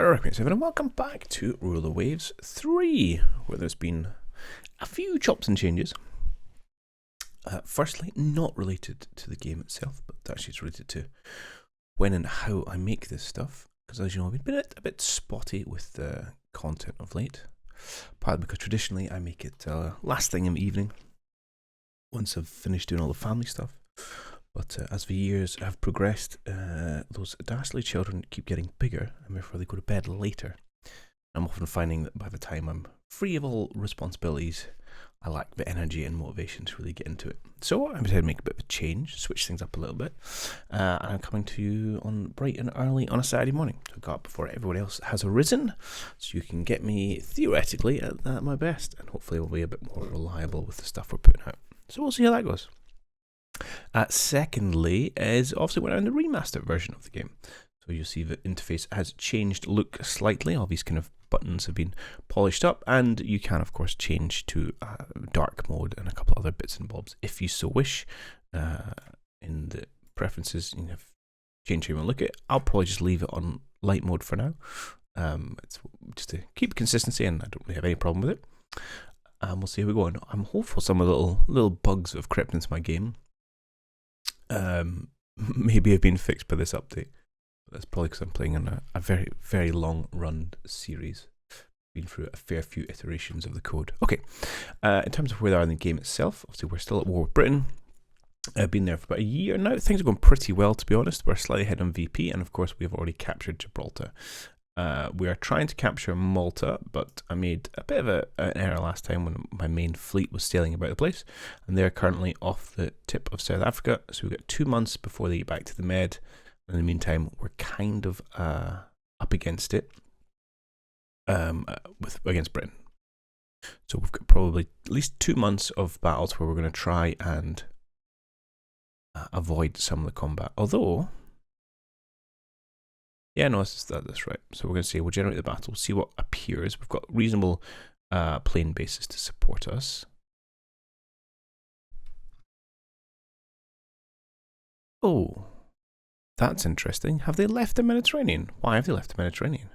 Hello, Seven, and welcome back to Rule the Waves 3, where there's been a few chops and changes. Firstly, not related to the game itself, but actually it's related to when and how I make this stuff. Because as you know, I've been a bit spotty with the content of late. Partly because traditionally I make it last thing in the evening, once I've finished doing all the family stuff. But as the years have progressed, those dastardly children keep getting bigger, and therefore they go to bed later. I'm often finding that by the time I'm free of all responsibilities, I lack the energy and motivation to really get into it. So I'm decided to make a bit of a change, switch things up a little bit, and I'm coming to you on bright and early on a Saturday morning. So I got up before everybody else has arisen, so you can get me theoretically at my best, and hopefully we'll be a bit more reliable with the stuff we're putting out. So we'll see how that goes. Secondly, is obviously we're in the remastered version of the game. So you'll see the interface has changed look slightly. All these kind of buttons have been polished up, and you can, of course, change to dark mode and a couple other bits and bobs if you so wish. In the preferences, you know, change how you want to look at it. I'll probably just leave it on light mode for now. It's just to keep consistency, and I don't really have any problem with it. We'll see how we go on. I'm hopeful some of the little bugs that have crept into my game maybe have been fixed by this update. But that's probably because I'm playing on a very, very long run series. Been through a fair few iterations of the code. Okay, in terms of where they are in the game itself, obviously we're still at war with Britain. I've been there for about a year now. Things are going pretty well, to be honest. We're slightly ahead on VP, and of course we have already captured Gibraltar. We are trying to capture Malta, but I made a bit of an error last time when my main fleet was sailing about the place, and they're currently off the tip of South Africa, so we've got 2 months before they get back to the Med. In the meantime, we're kind of up against it against Britain. So we've got probably at least 2 months of battles where we're going to try and avoid some of the combat. Although... yeah, no, that's right. So we're going to say we'll generate the battle, see what appears. We've got reasonable plane bases to support us. Oh, that's interesting. Have they left the Mediterranean? Why have they left the Mediterranean?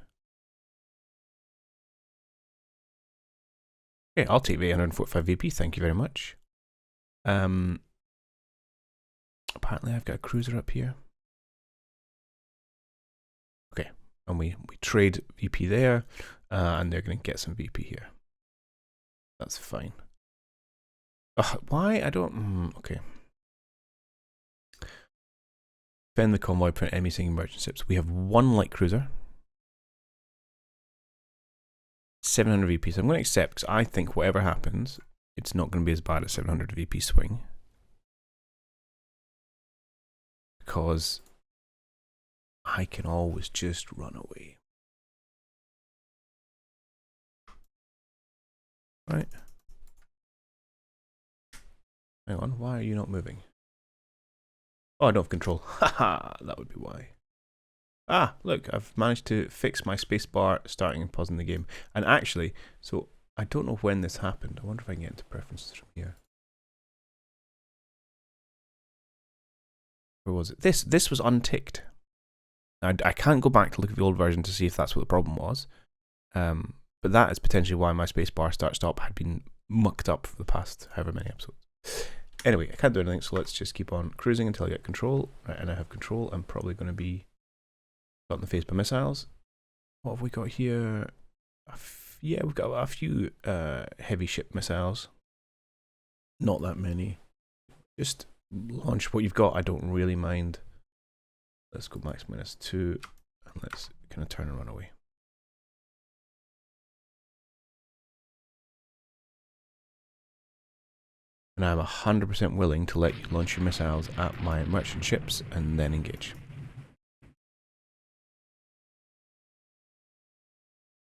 Okay, I'll take the 145 VP, thank you very much. Apparently I've got a cruiser up here. Okay, and we trade VP there, and they're going to get some VP here. That's fine. Why? I don't... okay. Defend the convoy, prevent enemy sinking merchant ships. We have 1 light cruiser. 700 VP, so I'm going to accept, because I think whatever happens, it's not going to be as bad as 700 VP swing. Because... I can always just run away. Right. Hang on, why are you not moving? Oh, I don't have control. Haha, that would be why. Ah, look, I've managed to fix my spacebar starting and pausing the game. And actually, so I don't know when this happened. I wonder if I can get into preferences from here. Where was it? This was unticked. I can't go back to look at the old version to see if that's what the problem was, but that is potentially why my spacebar start-stop had been mucked up for the past however many episodes. Anyway, I can't do anything, so let's just keep on cruising until I get control. Right, and I have control. I'm probably going to be got in the face by missiles. What have we got here? Yeah, we've got a few heavy ship missiles. Not that many. Just launch what you've got. I don't really mind. Let's go max -2, and let's kind of turn and run away. And I'm 100% willing to let you launch your missiles at my merchant ships and then engage.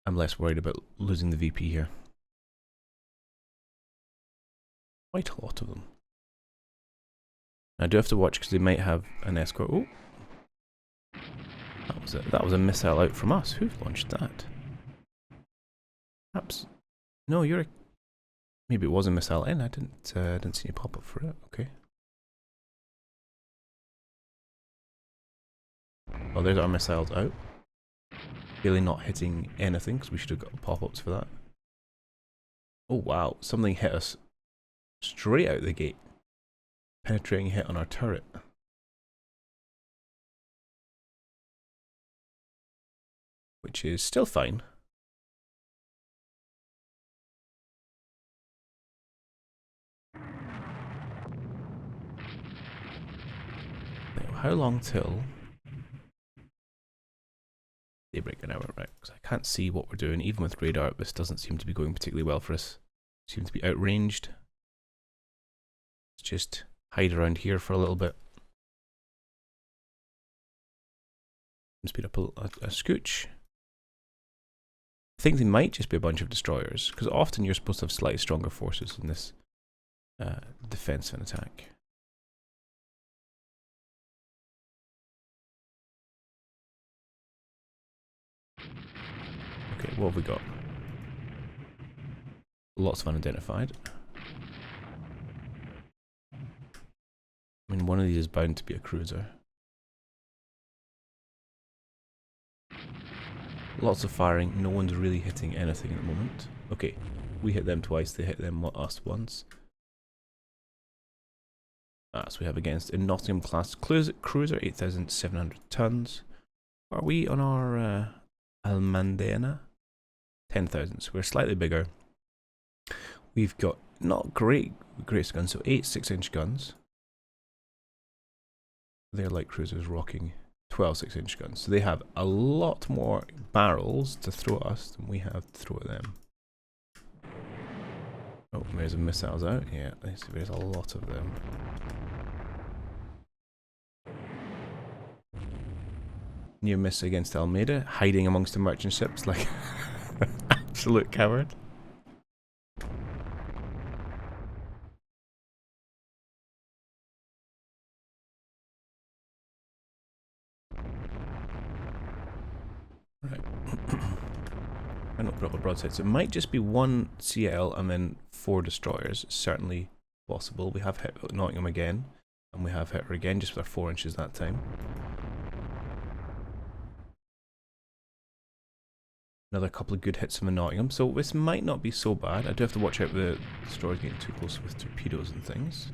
I'm less worried about losing the VP here. Quite a lot of them. I do have to watch because they might have an escort. Oh! That was a missile out from us. Who launched that? Perhaps. No, you're a... maybe it was a missile in. I didn't see you pop up for it. Okay. Oh, there's our missiles out. Really not hitting anything, because we should have got pop-ups for that. Oh wow, something hit us straight out the gate. Penetrating hit on our turret. Which is still fine. Now, how long till daybreak an hour, right? Because I can't see what we're doing. Even with radar, this doesn't seem to be going particularly well for us. Seem to be outranged. Let's just hide around here for a little bit. Speed up a scooch. I think they might just be a bunch of destroyers, because often you're supposed to have slightly stronger forces in this defense and attack. Okay, what have we got? Lots of unidentified. I mean, one of these is bound to be a cruiser. Lots of firing, no one's really hitting anything at the moment. Okay, we hit them twice, they hit us once. So we have against a Nottingham class cruiser, 8,700 tons. Are we on our Almandena? 10,000, so we're slightly bigger. We've got not great guns, so 8 6-inch guns. They're like cruisers rocking 12 6-inch guns. So they have a lot more barrels to throw at us than we have to throw at them. Oh, there's missiles out. Yeah, there's a lot of them. Near miss against Almeida, hiding amongst the merchant ships like absolute coward. Right. I don't put up a broadside, so it might just be one CL and then 4 destroyers. It's certainly possible. We have hit Nottingham again, and we have hit her again just with our 4 inches that time. Another couple of good hits from the Nottingham, so this might not be so bad. I do have to watch out for the destroyers getting too close with torpedoes and things.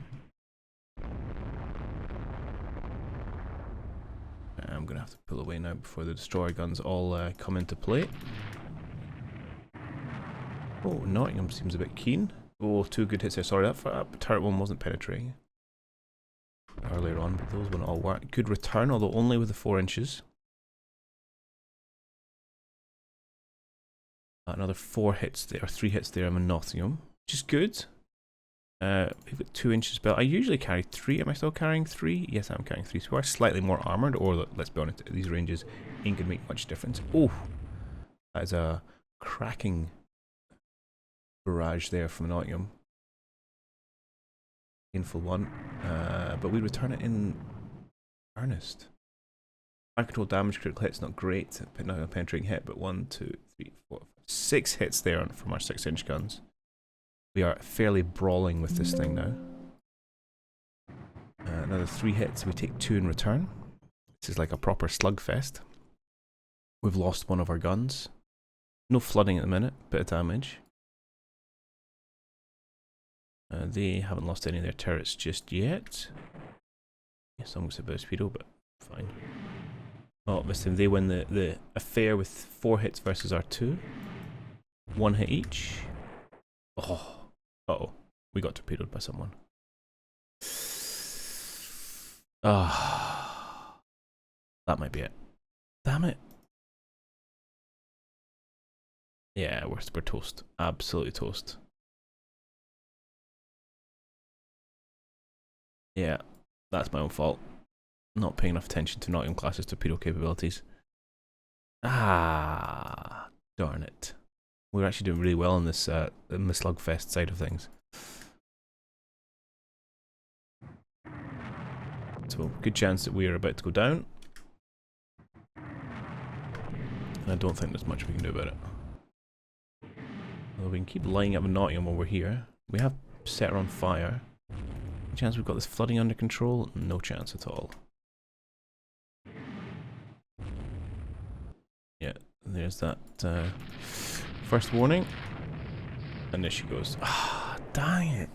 I'm going to have to pull away now before the destroyer guns all come into play. Oh, Nottingham seems a bit keen. Oh, 2 good hits there. Sorry, that turret one wasn't penetrating earlier on, but those wouldn't all work. Good return, although only with the 4 inches. Another 4 hits there, or 3 hits there on the Nottingham, which is good. We've got 2 inches belt. I usually carry 3. Am I still carrying 3? Yes, I'm carrying 3. So we are slightly more armoured, or let's be honest, these ranges ain't going to make much difference. Oh, that is a cracking barrage there from Nottingham. Painful one. But we return it in earnest. Fire control damage, critical hits, not great. Not a penetrating hit, but 1, 2, 3, 4, 5, 6 hits there from our 6-inch guns. We are fairly brawling with this thing now. Another 3 hits, we take 2 in return. This is like a proper slugfest. We've lost one of our guns. No flooding at the minute, bit of damage. They haven't lost any of their turrets just yet. Yes, almost a bit of speedo, but fine. Oh, this time they win the affair with 4 hits versus our 2. 1 hit each. Oh. Uh-oh. We got torpedoed by someone. Ah. That might be it. Damn it. Yeah, we're toast. Absolutely toast. Yeah, that's my own fault. Not paying enough attention to Nottingham class's torpedo capabilities. Ah, darn it. We're actually doing really well in the slugfest side of things. So, good chance that we are about to go down. And I don't think there's much we can do about it. Although we can keep lining up Nottingham over here. We have set her on fire. Any chance we've got this flooding under control? No chance at all. Yeah, there's that first warning. And there she goes. Ah, dang it.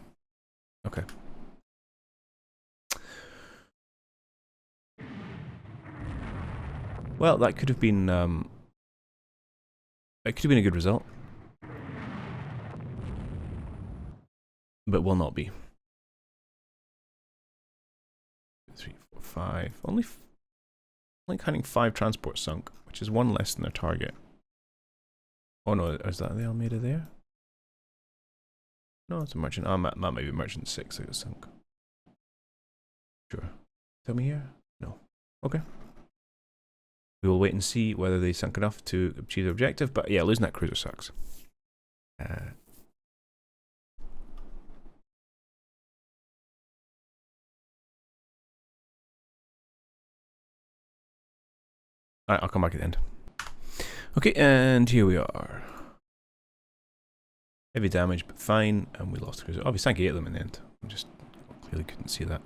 Okay. Well, that could have been a good result. But will not be. 3, 4, 5. Only counting 5 transports sunk, which is 1 less than their target. Oh no, is that the Almeida there? No, it's a merchant. Oh, that might be merchant 6 that got sunk. Sure. Tell me here? No. Okay. We will wait and see whether they sunk enough to achieve their objective, but yeah, losing that cruiser sucks. Alright, I'll come back at the end. Okay, and here we are. Heavy damage, but fine, and we lost the cruiser. Oh, we sank 8 of them in the end. I just clearly couldn't see that.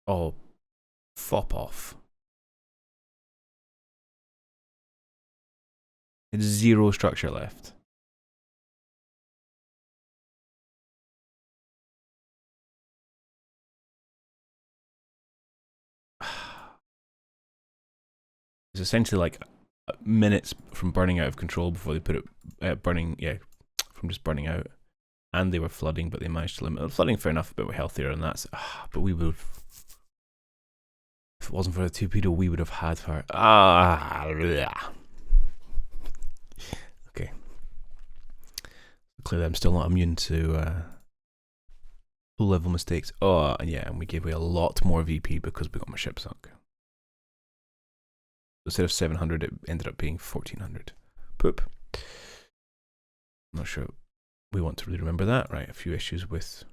Oh, fop off. It's 0 structure left. It's essentially like minutes from burning out of control before they put it from just burning out. And they were flooding, but they managed to limit flooding. Fair enough, but we're healthier, and that's. But we would have. If it wasn't for the torpedo, we would have had her. Okay. Clearly, I'm still not immune to low-level mistakes. Oh, yeah, and we gave away a lot more VP because we got my ship sunk. Instead of 700, it ended up being 1400. Poop. I'm not sure we want to really remember that. Right, a few issues with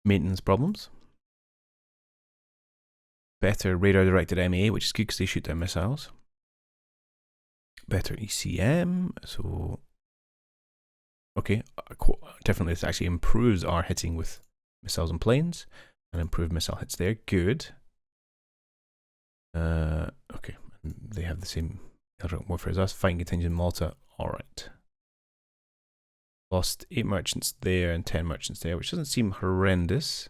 maintenance problems. Better radar-directed MA, which is good because they shoot down missiles. Better ECM, so... Okay, definitely this actually improves our hitting with missiles and planes. And improved missile hits there, good. Okay, they have the same warfare as us. Fighting contingent in Malta, alright. Lost 8 merchants there and 10 merchants there, which doesn't seem horrendous.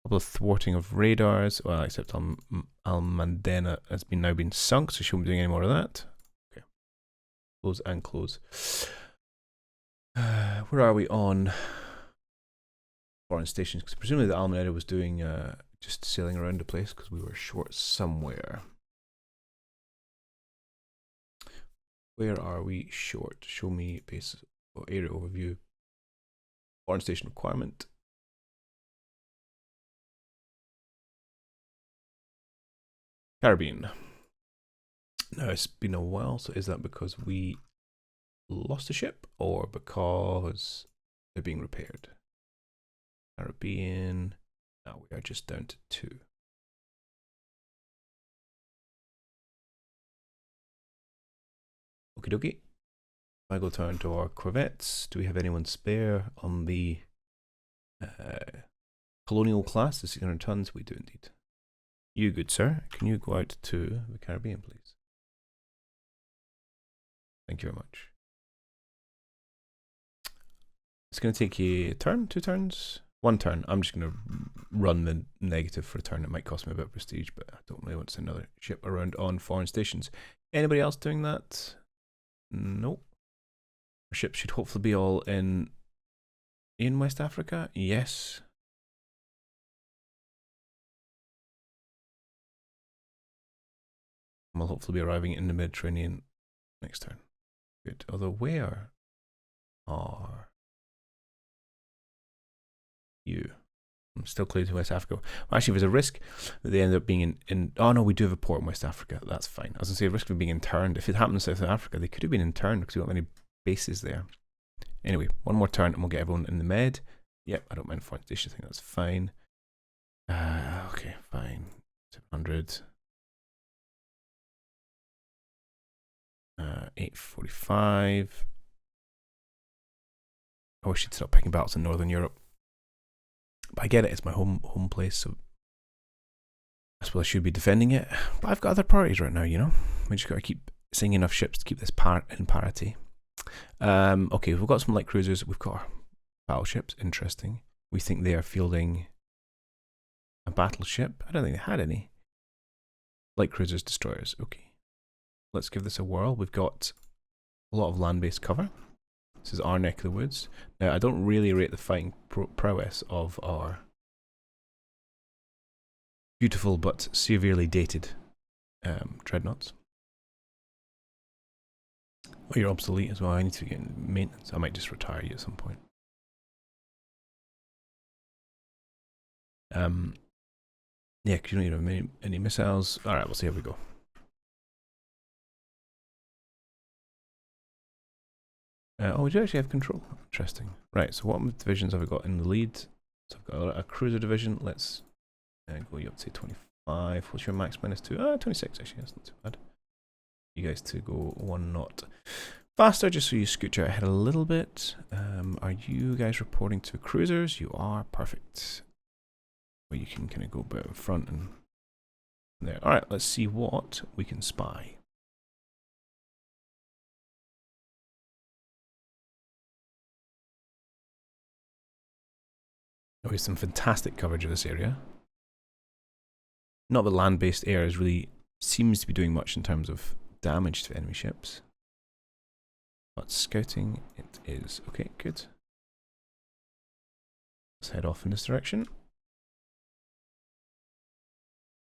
A couple of thwarting of radars, well, except Almandena has now been sunk, so she won't be doing any more of that. Okay. Close and close. Where are we on foreign stations? Because presumably the Almandena was doing just sailing around the place because we were short somewhere. Where are we short? Show me base or area overview. Foreign station requirement. Caribbean. Now it's been a while, so is that because we lost the ship or because they're being repaired? Caribbean. Now we are just down to 2. Okie dokie. I go turn to our corvettes. Do we have anyone spare on the colonial class, the 600 tons? We do indeed. You, good sir, can you go out to the Caribbean, please? Thank you very much. It's going to take you a turn, 2 turns, 1 turn. I'm just going to run the negative for a turn. It might cost me a bit of prestige, but I don't really want to send another ship around on foreign stations. Anybody else doing that? Nope. Our ships should hopefully be all in West Africa. Yes. We'll hopefully be arriving in the Mediterranean next turn. Good. Although, where are you? I'm still clear to West Africa. Well, actually, there's a risk that they end up being in. Oh no, we do have a port in West Africa. That's fine. I was going to say a risk of being interned. If it happened in South Africa, they could have been interned because we don't have any bases there. Anyway, 1 more turn and we'll get everyone in the Med. Yep, I don't mind foreign station. I think that's fine. Okay, fine. 700. 845. I wish she'd stop picking battles in Northern Europe. But I get it, it's my home place, so I suppose I should be defending it, but I've got other priorities right now, you know? We just got to keep seeing enough ships to keep this in parity. Okay, we've got some light cruisers. We've got our battleships. Interesting. We think they are fielding a battleship. I don't think they had any. Light cruisers, destroyers. Okay. Let's give this a whirl. We've got a lot of land-based cover. This is our neck of the woods. Now, I don't really rate the fighting prowess of our beautiful but severely dated dreadnoughts. Oh, you're obsolete as well. I need to get maintenance. I might just retire you at some point. Yeah, because you don't need any missiles. Alright, we'll see how we go. Oh, we do actually have control. Interesting. Right, so what divisions have we got in the lead? So I've got a cruiser division. Let's go you up to 25. What's your max minus 2? 26 actually. That's not too bad. You guys to go 1 knot faster, just so you scooch out ahead a little bit. Are you guys reporting to cruisers? You are. Perfect. Well, you can kind of go a bit in front and there. Alright, let's see what we can spy. We have some fantastic coverage of this area. Not that land-based air is really seems to be doing much in terms of damage to enemy ships. But scouting, it is. Okay, good. Let's head off in this direction.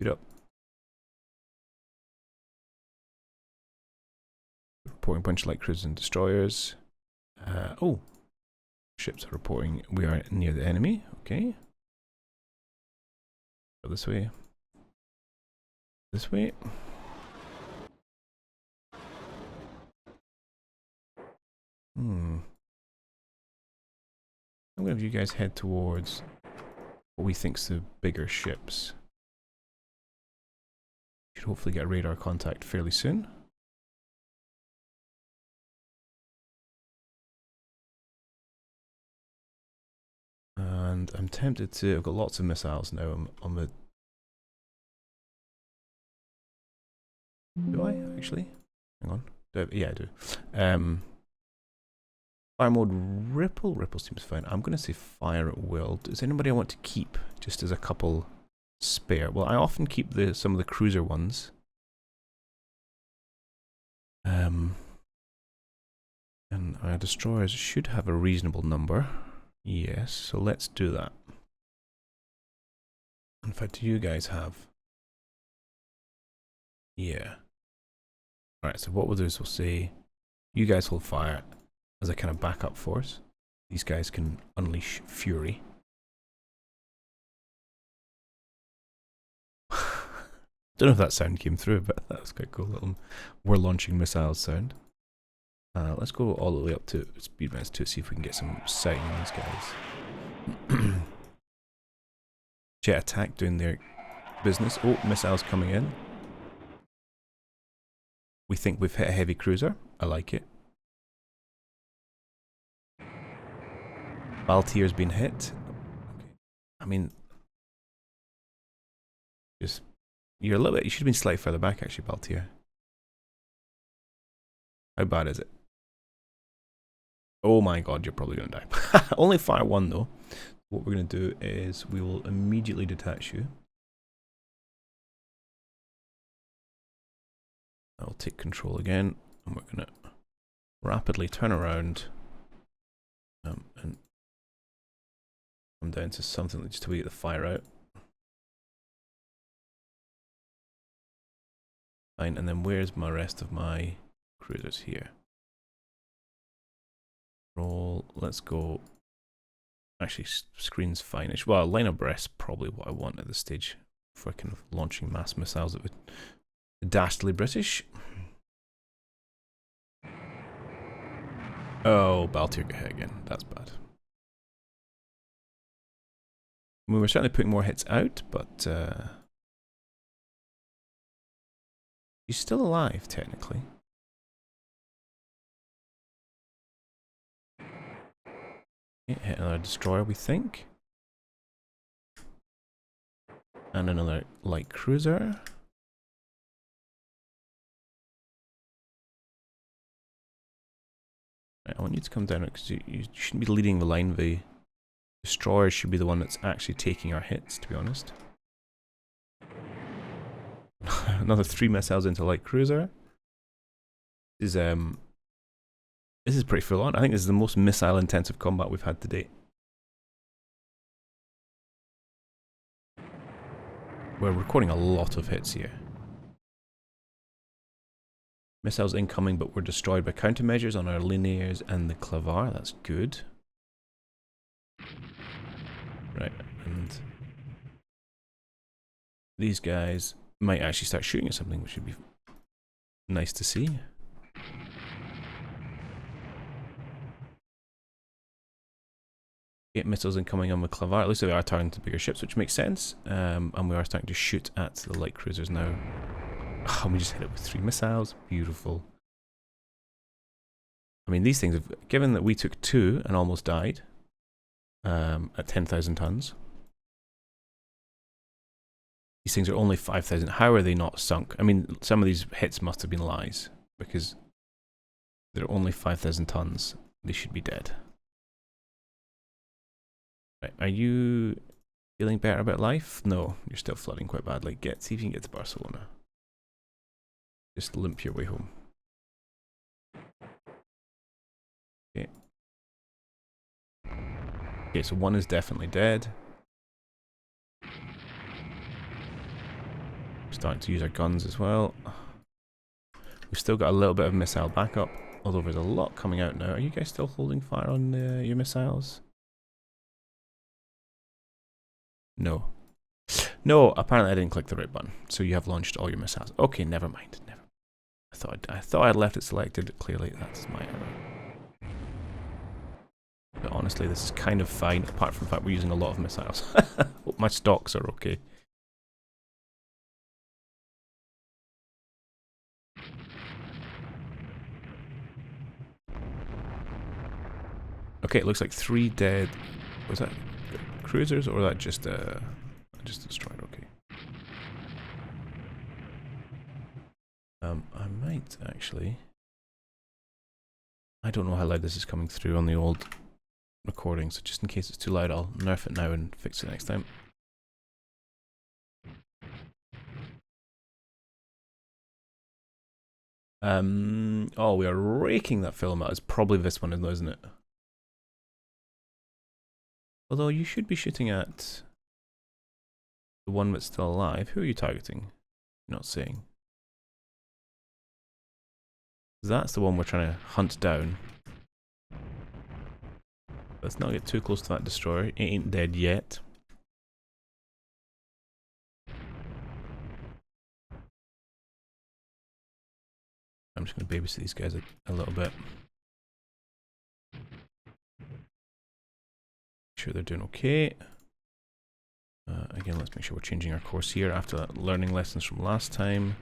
Good up. Reporting a bunch of light cruisers and destroyers. Oh, ships are reporting we are near the enemy. Okay. Go this way. This way. I'm going to have you guys head towards what we think's the bigger ships. Should hopefully get a radar contact fairly soon. And I'm tempted to. I've got lots of missiles now. On the. Do I actually? Hang on. Yeah, I do. Fire mode ripple. Ripple seems fine. I'm going to say fire at will. Does anybody I want to keep just as a couple spare? Well, I often keep some of the cruiser ones. And our destroyers should have a reasonable number. Yes, so let's do that. In fact, do you guys have? Yeah. Alright, so what we'll do is we'll say, you guys hold fire as a kind of backup force. These guys can unleash fury. Don't know if that sound came through, but that was quite cool. Little we're launching missiles sound. Let's go all the way up to speed minus 2, see if we can get some sighting on these guys. Jet attack doing their business. Oh, missiles coming in. We think we've hit a heavy cruiser. I like it. Baltier's been hit. Okay. I mean, just you're a little bit. You should have been slightly further back, actually, Baltier. How bad is it? Oh my god, you're probably going to die. Only fire 1 though. What we're going to do is we will immediately detach you. I'll take control again, and we're going to rapidly turn around and come down to something just to get the fire out. Fine, and then where's my rest of my cruisers here? Roll, let's go. Actually, screen's fine-ish. Well, line abreast probably what I want at this stage for kind of launching mass missiles at the dastardly British. Oh, Baltier got hit again. That's bad. I mean, we're certainly putting more hits out, but he's still alive, technically. Okay, hit another destroyer, we think. And another light cruiser. Right, I want you to come down because you shouldn't be leading the line. The destroyer should be the one that's actually taking our hits, to be honest. Another 3 missiles into light cruiser. This is pretty full on. I think this is the most missile intensive combat we've had to date. We're recording a lot of hits here. Missiles incoming, but we're destroyed by countermeasures on our linears and the clavar. That's good. Right, and these guys might actually start shooting at something, which would be nice to see. Missiles incoming on the clavar. At least they are targeting to bigger ships, which makes sense. And we are starting to shoot at the light cruisers now. Oh, we just hit it with 3 missiles. Beautiful. I mean, these things have, given that we took 2 and almost died at 10,000 tons. These things are only 5,000. How are they not sunk? I mean, some of these hits must have been lies because they're only 5,000 tons. They should be dead. Right, are you feeling better about life? No, you're still flooding quite badly. See if you can get to Barcelona. Just limp your way home. Okay. Okay, so 1 is definitely dead. We're starting to use our guns as well. We've still got a little bit of missile backup, although there's a lot coming out now. Are you guys still holding fire on your missiles? No. No, apparently I didn't click the right button. So you have launched all your missiles. Okay, never mind. I thought I'd left it selected. Clearly, that's my error. But honestly, this is kind of fine, apart from the fact we're using a lot of missiles. Hope my stocks are okay. Okay, it looks like 3 dead. Was that cruisers or was that just destroyed? Okay. I might actually. I don't know how loud this is coming through on the old recording, so just in case it's too loud, I'll nerf it now and fix it next time. Oh, we are raking that film out. It's probably this one, isn't it? Although you should be shooting at the one that's still alive. Who are you targeting? You're not saying. That's the one we're trying to hunt down. Let's not get too close to that destroyer. It ain't dead yet. I'm just going to babysit these guys a little bit. Make sure they're doing okay. Again, let's make sure we're changing our course here after learning lessons from last time.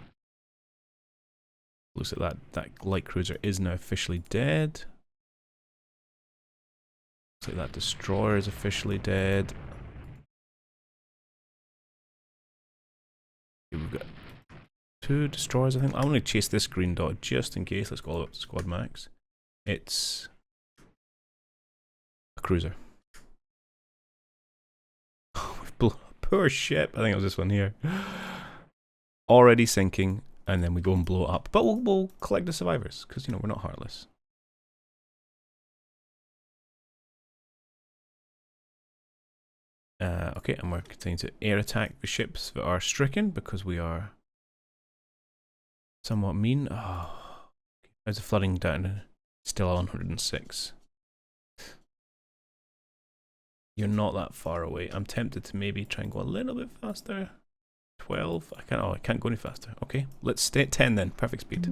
Looks like that light cruiser is now officially dead. Looks like that destroyer is officially dead. Okay, we've got 2 destroyers, I think. I'm going to chase this green dot just in case. Let's go up to squad max. It's a cruiser. Poor ship. I think it was this one here. Already sinking. And then we go and blow it up. But we'll collect the survivors, because, you know, we're not heartless. Okay, and we're continuing to air attack the ships that are stricken, because we are somewhat mean. Oh, how's the flooding down? Still on 106. You're not that far away. I'm tempted to maybe try and go a little bit faster. 12. I can't go any faster. Okay, let's stay at 10 then. Perfect speed.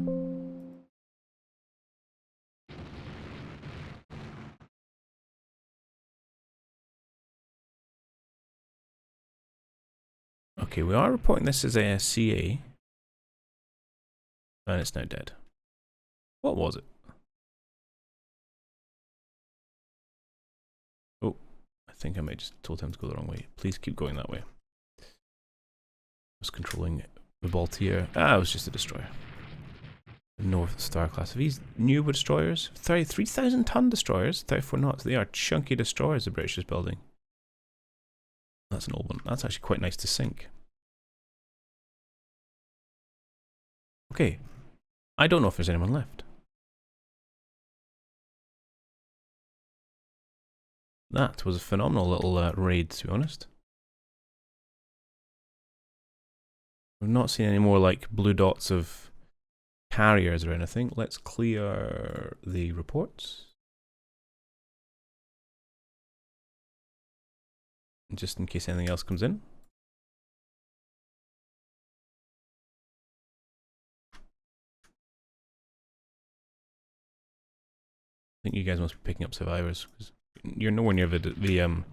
Okay, we are reporting this as a CA. And it's now dead. What was it? Oh, I think I might just told him to go the wrong way. Please keep going that way. was controlling the Baltier. Ah, it was just a destroyer. North Star class. Are these new destroyers? 33,000 ton destroyers, 34 knots. They are chunky destroyers the British is building. That's an old one. That's actually quite nice to sink. Okay. I don't know if there's anyone left. That was a phenomenal little raid, to be honest. We've not seen any more like blue dots of carriers or anything. Let's clear the reports. Just in case anything else comes in. I think you guys must be picking up survivors, because you're nowhere near the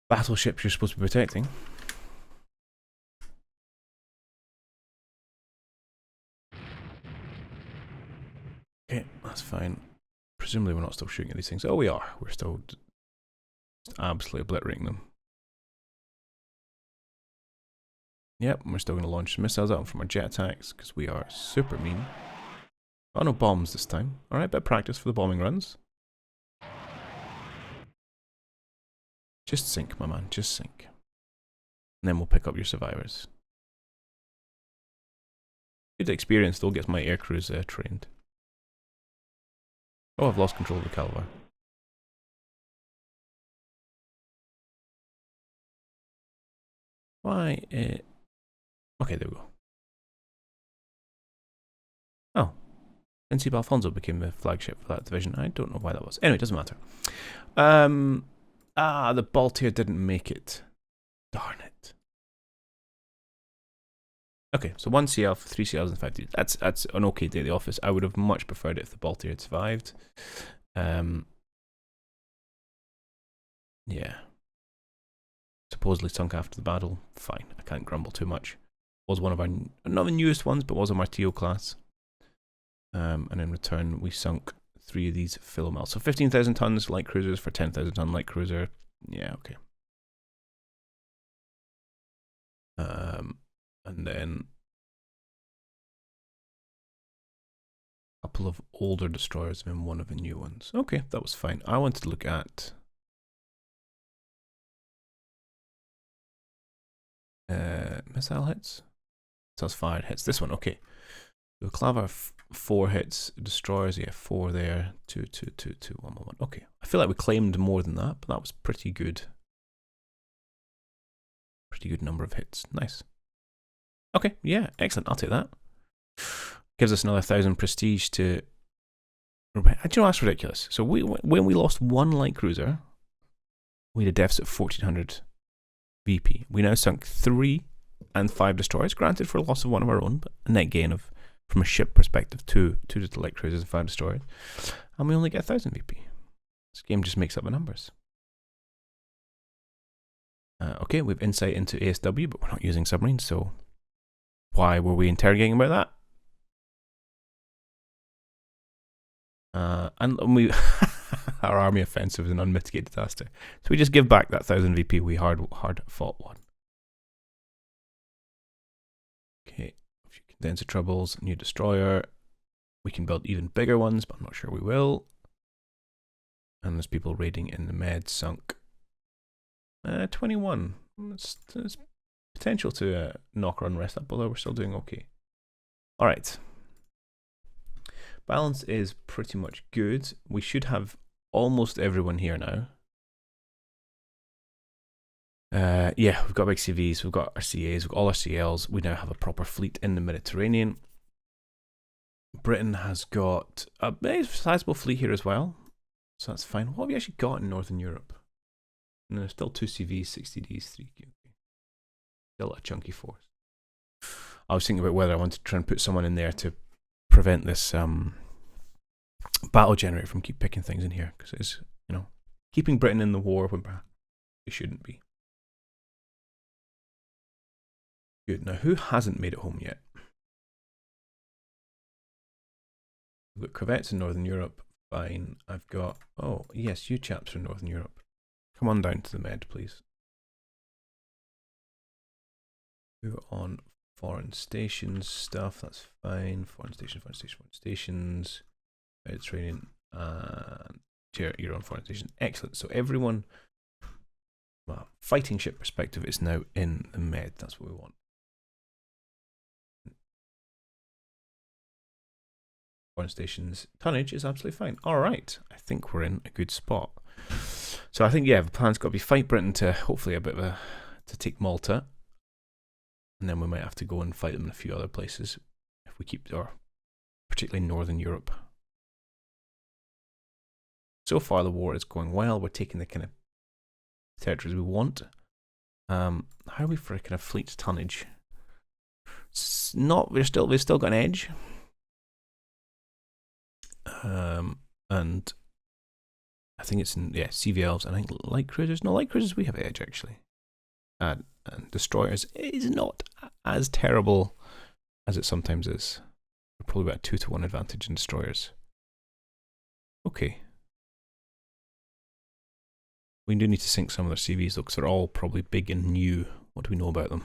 battleships you're supposed to be protecting. Okay, that's fine. Presumably we're not still shooting at these things. Oh, we are. We're still absolutely obliterating them. Yep, we're still going to launch missiles at them from our jet attacks, because we are super mean. Oh, no bombs this time. Alright, bit of practice for the bombing runs. Just sink, my man, just sink. And then we'll pick up your survivors. Good experience, though, gets my air crews trained. Oh, I've lost control of the Calvar. Why? Okay, there we go. Oh. Principe Alfonso became the flagship for that division. I don't know why that was. Anyway, it doesn't matter. The Baltier didn't make it. Darn it. Okay, so 1 CL for 3 CLs and 5 Ds. That's an okay day at the office. I would have much preferred it if the Baltier had survived. Yeah. Supposedly sunk after the battle. Fine, I can't grumble too much. Was one of our, not the newest ones, but was a Martillo class. And in return, we sunk 3 of these Philomel. So 15,000 tons light cruisers for 10,000 ton light cruiser. Yeah, okay. And then a couple of older destroyers and one of the new ones. Okay, that was fine. I wanted to look at missile hits. So that's fired hits. This one, okay. So Clava 4 hits, destroyers, yeah, 4 there, 2, 2, 2, 2, 1, 1, 1. Okay, I feel like we claimed more than that, but that was pretty good. Pretty good number of hits. Nice. Okay, yeah, excellent. I'll take that. Gives us another 1,000 prestige to. Do you know that's ridiculous? So when we lost 1 light cruiser, we had a deficit of 1,400 VP. We now sunk 3 and 5 destroyers, granted for a loss of 1 of our own, but a net gain of, from a ship perspective, 2 light cruisers and 5 destroyers, and we only get 1,000 VP. This game just makes up the numbers. Okay, we have insight into ASW, but we're not using submarines, so why were we interrogating about that? And we our army offensive is an unmitigated disaster. So we just give back that 1,000 VP we hard fought one. Okay, a few condenser troubles, new destroyer. We can build even bigger ones, but I'm not sure we will. And there's people raiding in the med sunk. 21. There's potential to knock our unrest up, although we're still doing okay. Alright. Balance is pretty much good. We should have almost everyone here now. Yeah, we've got big CVs, we've got our CAs, we've got all our CLs. We now have a proper fleet in the Mediterranean. Britain has got a sizable fleet here as well, so that's fine. What have we actually got in Northern Europe? No, there's still 2 CVs, 60Ds, 3Q. Still a chunky force. I was thinking about whether I wanted to try and put someone in there to prevent this battle generator from keep picking things in here, because it's, you know, keeping Britain in the war when it shouldn't be. Good. Now, who hasn't made it home yet? We've got corvettes in Northern Europe. Fine. I've got, oh yes, you chaps from Northern Europe. Come on down to the med, please. You're on foreign stations stuff, that's fine. Foreign stations. Mediterranean. You're on foreign stations. Excellent. So everyone, well, fighting ship perspective is now in the Med. That's what we want. Foreign stations tonnage is absolutely fine. All right, I think we're in a good spot. So I think, yeah, the plan's got to be fight Britain to hopefully to take Malta, and then we might have to go and fight them in a few other places if we keep, or particularly Northern Europe. So far, the war is going well. We're taking the kind of territories we want. How are we for kind of fleet tonnage? It's not. We've still got an edge. And I think it's in CVLs, and I think light cruisers. No, light cruisers we have edge actually. And destroyers is not as terrible as it sometimes is. We're probably about a 2-to-1 advantage in destroyers. Okay. We do need to sink some of their CVs though, because they're all probably big and new. What do we know about them?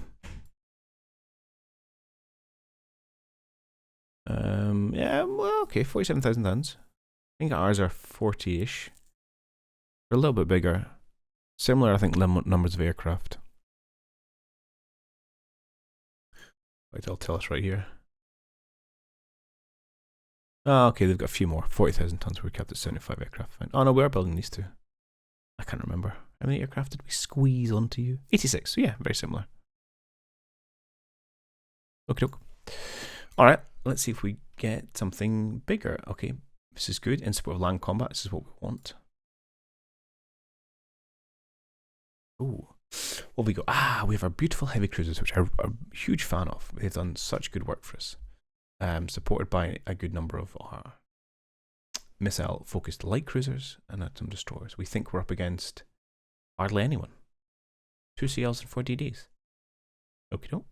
Yeah, well, okay, 47,000 tons. I think ours are 40-ish. They're a little bit bigger. Similar, I think, numbers of aircraft. Wait, they'll tell us right here. Oh, okay, they've got a few more. 40,000 tons. We're capped at 75 aircraft. Fine. Oh no, we are building these two. I can't remember. How many aircraft did we squeeze onto you? 86. So yeah, very similar. Okie doke. Alright, let's see if we get something bigger. Okay, this is good. In support of land combat, this is what we want. Ooh. What have we got? Ah, we have our beautiful heavy cruisers, which I'm a huge fan of. They've done such good work for us. Supported by a good number of our missile-focused light cruisers and some destroyers. We think we're up against hardly anyone. 2 CLs and 4 DDs. Okie doke.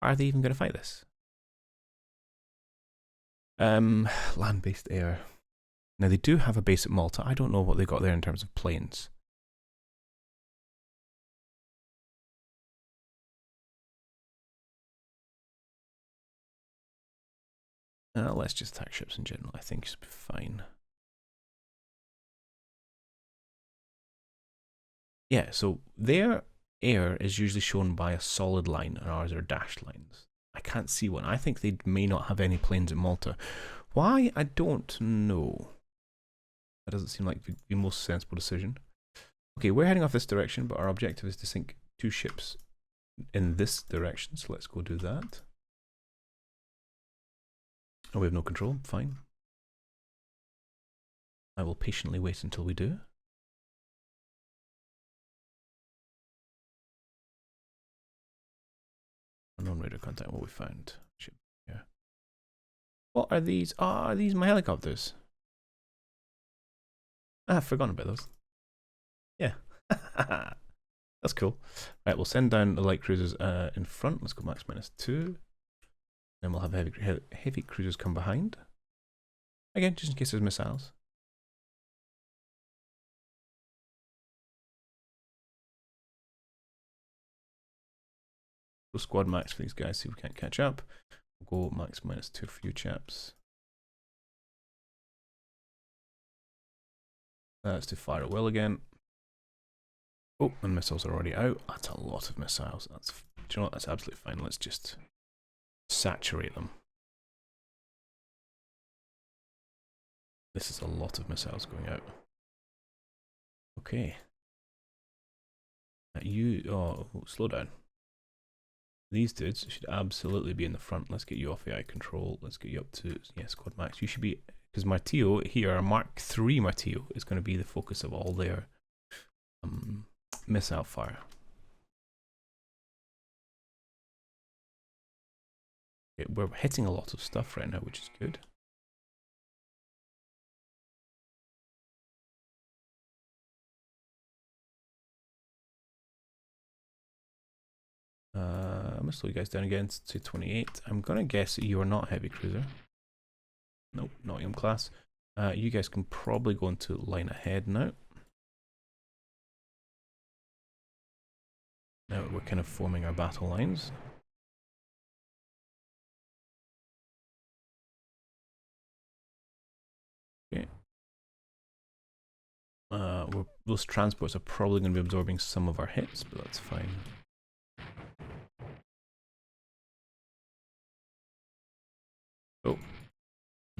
Are they even going to fight this? Land-based air. Now they do have a base at Malta. I don't know what they got there in terms of planes. Let's just attack ships in general. I think it's fine. Yeah, so their air is usually shown by a solid line, and ours are dashed lines. I can't see one. I think they may not have any planes at Malta. Why? I don't know. That doesn't seem like the most sensible decision. Okay, we're heading off this direction, but our objective is to sink 2 ships in this direction, so let's go do that. Oh, we have no control. Fine. I will patiently wait until we do. Unknown radar contact. What we found. Ship. Yeah. What are these? Ah, are these my helicopters? I've forgotten about those. Yeah. That's cool. Right, we'll send down the light cruisers in front. Let's go max -2. Then we'll have heavy cruisers come behind. Again, just in case there's missiles. Go squad max for these guys, see if we can't catch up. We'll go max -2 for you chaps. Let's do fire at will again. Oh, and missiles are already out. That's a lot of missiles. Do you know what? That's absolutely fine. Let's just saturate them. This is a lot of missiles going out. Okay. Oh, slow down. These dudes should absolutely be in the front. Let's get you off AI control. Let's get you up to, yeah, squad max. You should be, because Martillo here, our Mark III Martillo, is going to be the focus of all their missile fire. Okay, we're hitting a lot of stuff right now, which is good. I'm going to slow you guys down again to 28. I'm going to guess that you are not a heavy cruiser. Nope, Nottingham class. You guys can probably go into line ahead now. Now we're kind of forming our battle lines. Okay. Those transports are probably going to be absorbing some of our hits, but that's fine. Oh.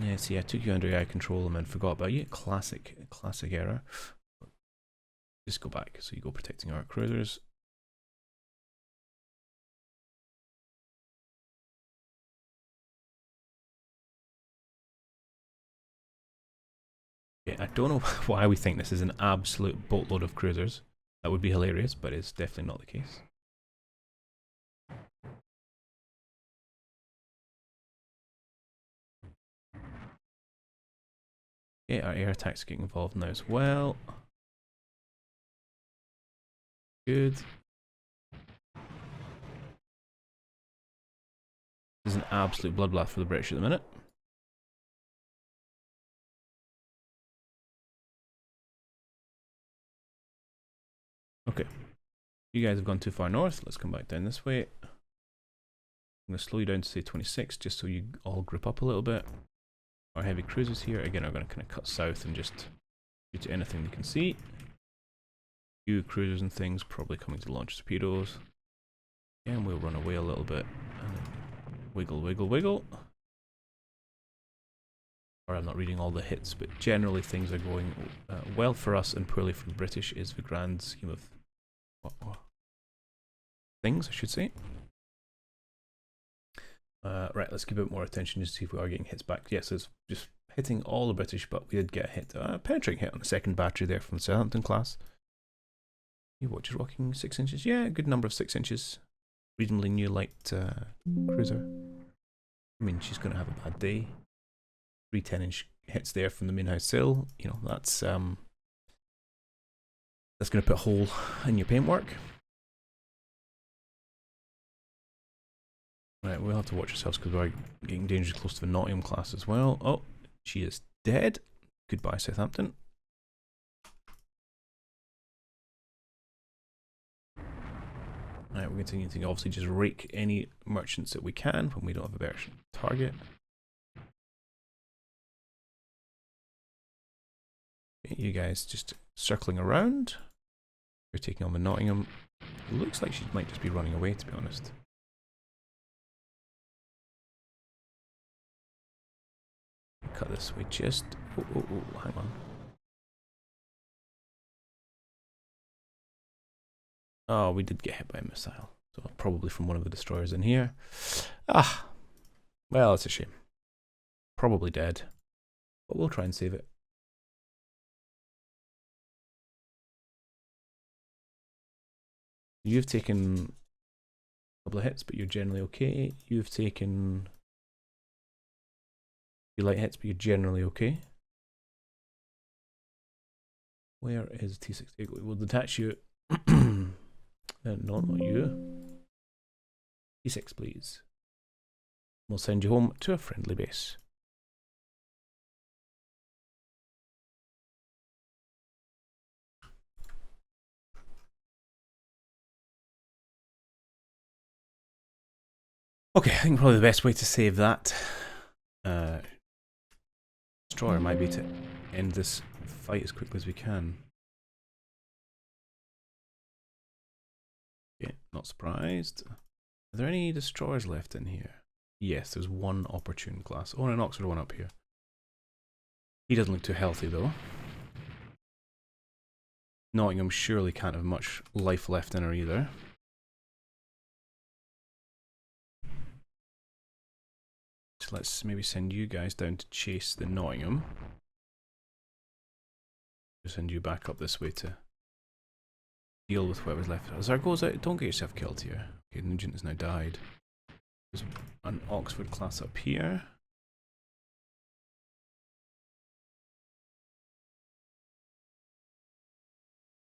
Yeah, see, I took you under AI control and then forgot about you. Classic error. Just go back. So you go protecting our cruisers. Okay, I don't know why we think this is an absolute boatload of cruisers. That would be hilarious, but it's definitely not the case. Okay, our air attacks getting involved now as well. Good. This is an absolute bloodbath for the British at the minute. Okay. You guys have gone too far north. Let's come back down this way. I'm going to slow you down to say 26, just so you all group up a little bit. Our heavy cruisers here, again, are going to kind of cut south and just shoot to anything they can see. Few cruisers and things probably coming to launch torpedoes. And we'll run away a little bit. And wiggle, wiggle, wiggle. Or I'm not reading all the hits, but generally things are going well for us and poorly for the British is the grand scheme of things, I should say. Right, let's give a bit more attention to see if we are getting hits back. Yes, it's just hitting all the British, but we did get a hit, penetrating hit on the second battery there from the Southampton class. You watch is rocking 6 inches. Yeah, a good number of 6 inches. Reasonably new light cruiser. I mean, she's going to have a bad day. 3 10-inch hits there from the main-house sill. You know, that's going to put a hole in your paintwork. Right, we'll have to watch ourselves because we're getting dangerously close to the Nottingham class as well. Oh, she is dead. Goodbye, Southampton. Right, we're continuing to obviously just rake any merchants that we can when we don't have a better target. Okay, you guys just circling around. You're taking on the Nottingham. It looks like she might just be running away, to be honest. Cut this way just... Oh, hang on. Oh, we did get hit by a missile. So probably from one of the destroyers in here. Ah! Well, it's a shame. Probably dead. But we'll try and save it. You've taken a couple of hits, but you're generally okay. You've taken... You light hits, but you're generally okay. Where is T68? We'll detach you. No, not you. T6, please. We'll send you home to a friendly base. Okay, I think probably the best way to save that destroyer might be to end this fight as quickly as we can. Okay, not surprised. Are there any destroyers left in here? Yes, there's one opportune class. Oh, and an Oxford one up here. He doesn't look too healthy though. Nottingham surely can't have much life left in her either. So let's maybe send you guys down to chase the Nottingham. We'll send you back up this way to deal with whatever's left. As our goes out, don't get yourself killed here. Okay, Nugent has now died. There's an Oxford class up here.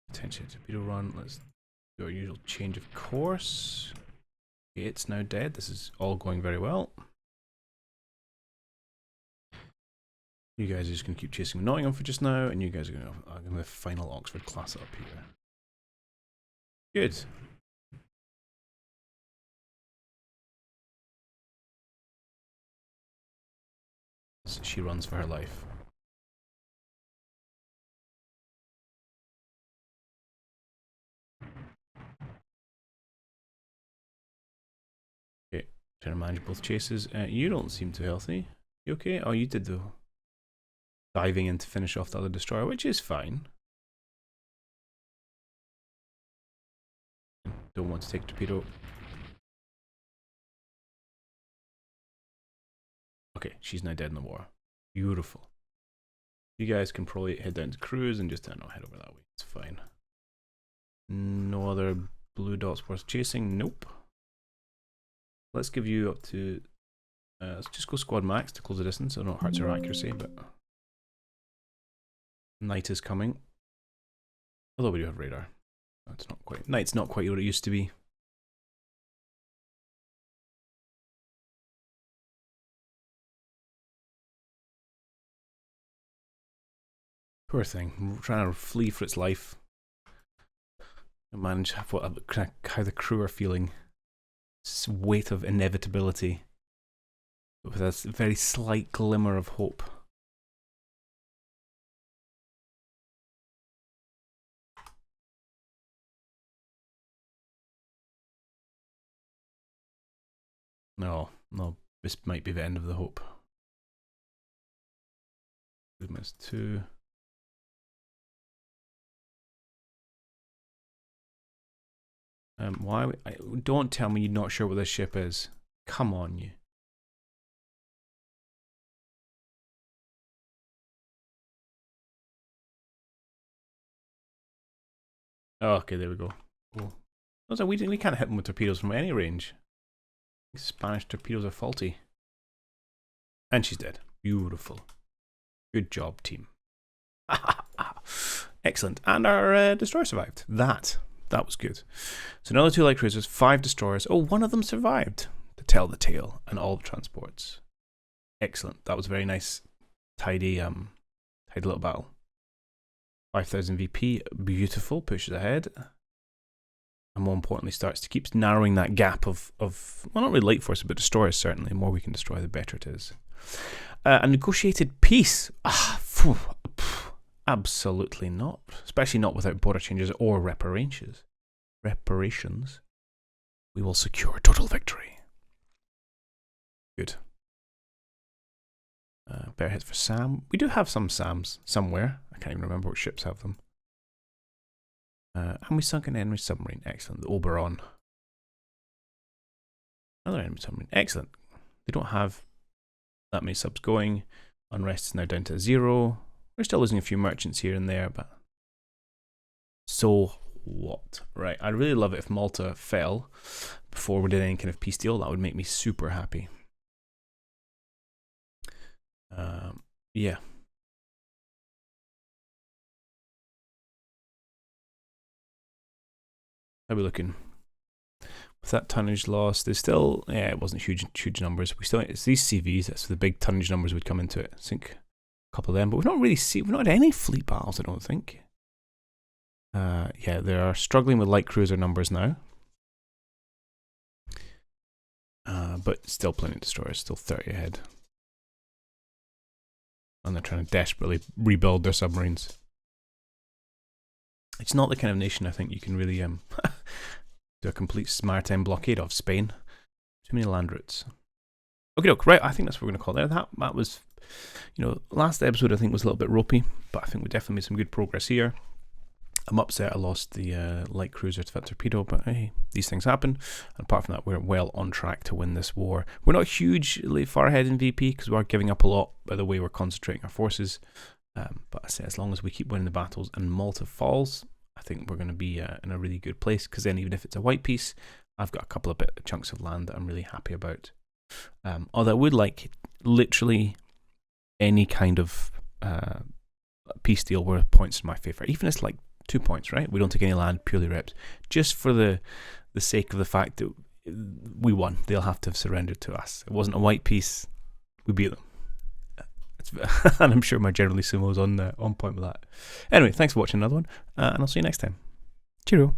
Attention to torpedo run. Let's do our usual change of course. Okay, it's now dead. This is all going very well. You guys are just going to keep chasing Nottingham for just now, and you guys are going to have the final Oxford class up here. Good. runs, she runs for her life. Okay, trying to manage both chases. You don't seem too healthy. You okay? Oh, you did though. Diving in to finish off the other destroyer, which is fine. Don't want to take a torpedo. Okay, she's now dead in the war. Beautiful. You guys can probably head down to cruise and just head over that way. It's fine. No other blue dots worth chasing. Nope. Let's give you up to. Let's just go squad max to close the distance. I know it hurts our accuracy, but night is coming. Although we do have radar. That's not quite. Night's not quite what it used to be. Poor thing, trying to flee for its life. Manage how the crew are feeling. This weight of inevitability, with a very slight glimmer of hope. No, this might be the end of the hope. Movements 2. Why? Don't tell me you're not sure what this ship is. Come on, you. Oh, okay, there we go. Cool. Also, we can't hit them with torpedoes from any range. Spanish torpedoes are faulty. And she's dead. Beautiful. Good job, team. Excellent. And our destroyer survived. That was good. So another 2 light cruisers, 5 destroyers. Oh, one of them survived to tell the tale, and all the transports. Excellent. That was a very nice, tidy little battle. 5,000 VP, beautiful, pushes ahead. And more importantly, starts to keep narrowing that gap of well, not really light forces, but destroyers certainly. The more we can destroy, the better it is. A negotiated peace. Absolutely not. Especially not without border changes or reparations. We will secure total victory. Good. Better hits for Sam. We do have some Sams somewhere. I can't even remember what ships have them. And we sunk an enemy submarine. Excellent. The Oberon. Another enemy submarine. Excellent. They don't have that many subs going. Unrest is now down to 0. We're still losing a few merchants here and there, but so what? Right. I'd really love it if Malta fell before we did any kind of peace deal. That would make me super happy. Yeah. How are we looking? With that tonnage loss, there's still, yeah, it wasn't huge numbers. We still, it's these CVs, that's the big tonnage numbers would come into it. I think a couple of them, but we've not had any fleet battles, I don't think. Yeah, they are struggling with light cruiser numbers now. But still plenty of destroyers, still 30 ahead. And they're trying to desperately rebuild their submarines. It's not the kind of nation I think you can really do a complete maritime blockade of. Spain. Too many land routes. Okay, look, right, I think that's what we're going to call it there. That was, last episode I think was a little bit ropey, but I think we definitely made some good progress here. I'm upset I lost the light cruiser to that torpedo, but hey, these things happen. And apart from that, we're well on track to win this war. We're not hugely far ahead in VP because we are giving up a lot by the way we're concentrating our forces. But I say as long as we keep winning the battles and Malta falls, I think we're going to be in a really good place, because then even if it's a white piece, I've got a couple of chunks of land that I'm really happy about. Although I would like literally any kind of peace deal where points in my favour, even if it's like 2 points, right? We don't take any land, purely reps, just for the sake of the fact that we won. They'll have to have surrendered to us. It wasn't a white piece, we beat them. And I'm sure my Generalissimo is on point with that. Anyway, thanks for watching another one, and I'll see you next time. Cheerio.